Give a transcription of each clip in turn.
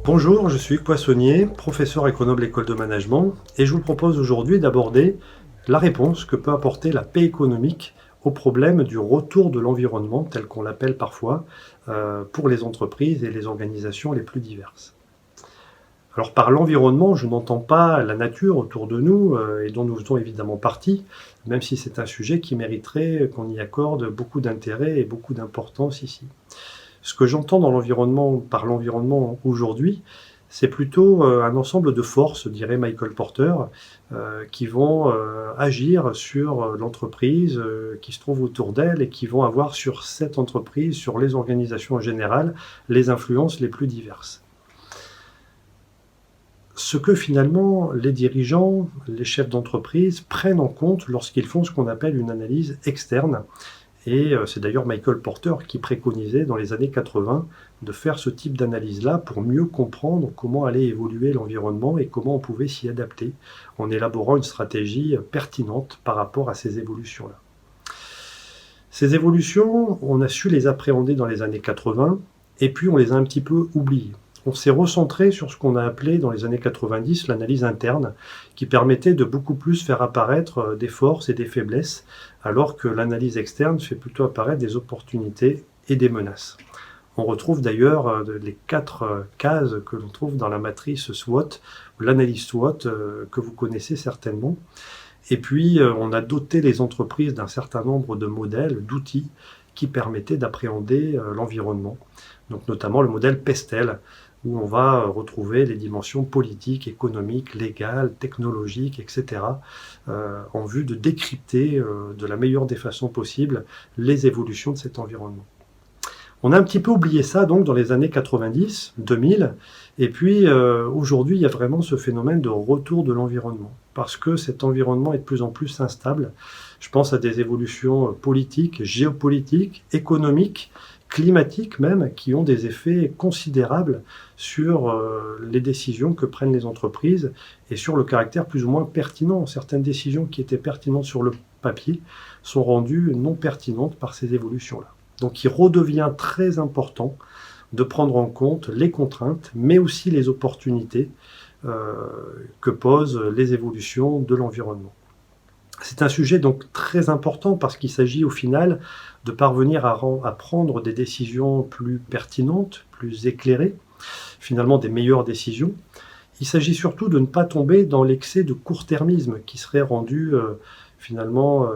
Bonjour, je suis Hugues Poissonnier, professeur économe de l'école de management, et je vous propose aujourd'hui d'aborder la réponse que peut apporter la paix économique au problème du retour de l'environnement, tel qu'on l'appelle parfois, pour les entreprises et les organisations les plus diverses. Alors par l'environnement, je n'entends pas la nature autour de nous, et dont nous faisons évidemment partie, même si c'est un sujet qui mériterait qu'on y accorde beaucoup d'intérêt et beaucoup d'importance ici. Ce que j'entends dans l'environnement, par l'environnement aujourd'hui, c'est plutôt un ensemble de forces, dirait Michael Porter, qui vont agir sur l'entreprise qui se trouve autour d'elle et qui vont avoir sur cette entreprise, sur les organisations en général, les influences les plus diverses. Ce que finalement les dirigeants, les chefs d'entreprise prennent en compte lorsqu'ils font ce qu'on appelle une analyse externe. Et c'est d'ailleurs Michael Porter qui préconisait dans les années 80 de faire ce type d'analyse-là pour mieux comprendre comment allait évoluer l'environnement et comment on pouvait s'y adapter en élaborant une stratégie pertinente par rapport à ces évolutions-là. Ces évolutions, on a su les appréhender dans les années 80 et puis on les a un petit peu oubliées. On s'est recentré sur ce qu'on a appelé dans les années 90 l'analyse interne, qui permettait de beaucoup plus faire apparaître des forces et des faiblesses, alors que l'analyse externe fait plutôt apparaître des opportunités et des menaces. On retrouve d'ailleurs les 4 cases que l'on trouve dans la matrice SWOT, l'analyse SWOT que vous connaissez certainement. Et puis on a doté les entreprises d'un certain nombre de modèles, d'outils qui permettaient d'appréhender l'environnement, donc notamment le modèle PESTEL, où on va retrouver les dimensions politiques, économiques, légales, technologiques, etc., en vue de décrypter de la meilleure des façons possibles les évolutions de cet environnement. On a un petit peu oublié ça donc dans les années 90, 2000, et puis aujourd'hui il y a vraiment ce phénomène de retour de l'environnement, parce que cet environnement est de plus en plus instable. Je pense à des évolutions politiques, géopolitiques, économiques, climatiques même, qui ont des effets considérables sur les décisions que prennent les entreprises et sur le caractère plus ou moins pertinent. Certaines décisions qui étaient pertinentes sur le papier sont rendues non pertinentes par ces évolutions-là. Donc il redevient très important de prendre en compte les contraintes, mais aussi les opportunités que posent les évolutions de l'environnement. C'est un sujet donc très important parce qu'il s'agit au final de parvenir à prendre des décisions plus pertinentes, plus éclairées, finalement des meilleures décisions. Il s'agit surtout de ne pas tomber dans l'excès de court-termisme qui serait rendu finalement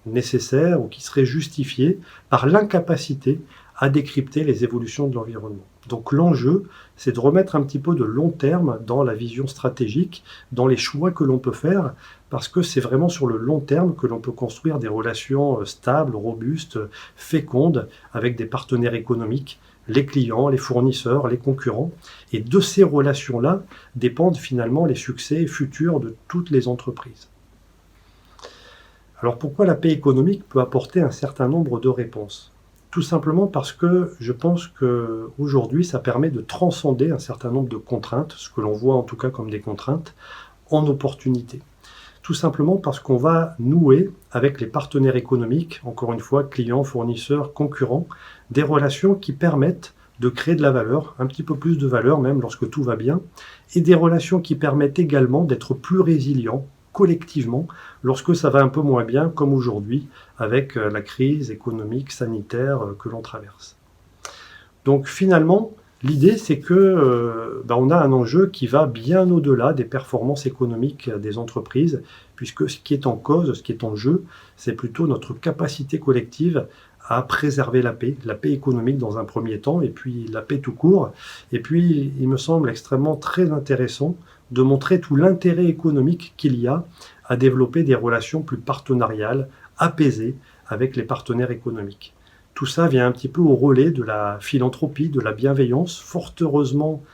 nécessaire ou qui serait justifié par l'incapacité à décrypter les évolutions de l'environnement. Donc l'enjeu, c'est de remettre un petit peu de long terme dans la vision stratégique, dans les choix que l'on peut faire, parce que c'est vraiment sur le long terme que l'on peut construire des relations stables, robustes, fécondes, avec des partenaires économiques, les clients, les fournisseurs, les concurrents. Et de ces relations-là dépendent finalement les succès futurs de toutes les entreprises. Alors pourquoi la paix économique peut apporter un certain nombre de réponses ? Tout simplement parce que je pense qu'aujourd'hui, ça permet de transcender un certain nombre de contraintes, ce que l'on voit en tout cas comme des contraintes, en opportunités. Tout simplement parce qu'on va nouer avec les partenaires économiques, encore une fois, clients, fournisseurs, concurrents, des relations qui permettent de créer de la valeur, un petit peu plus de valeur même lorsque tout va bien, et des relations qui permettent également d'être plus résilients, collectivement, lorsque ça va un peu moins bien, comme aujourd'hui, avec la crise économique, sanitaire que l'on traverse. Donc finalement, l'idée c'est que on a un enjeu qui va bien au-delà des performances économiques des entreprises, puisque ce qui est en cause, ce qui est en jeu, c'est plutôt notre capacité collective à préserver la paix économique dans un premier temps, et puis la paix tout court. Et puis, il me semble extrêmement très intéressant de montrer tout l'intérêt économique qu'il y a à développer des relations plus partenariales, apaisées avec les partenaires économiques. Tout ça vient un petit peu au relais de la philanthropie, de la bienveillance. Fort heureusement,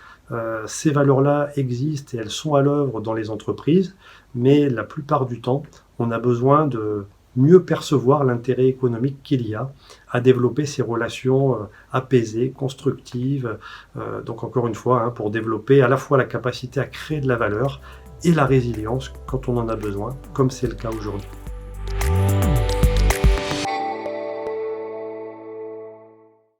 ces valeurs-là existent et elles sont à l'œuvre dans les entreprises, mais la plupart du temps, on a besoin de mieux percevoir l'intérêt économique qu'il y a à développer ces relations apaisées, constructives, donc encore une fois, pour développer à la fois la capacité à créer de la valeur et la résilience quand on en a besoin, comme c'est le cas aujourd'hui.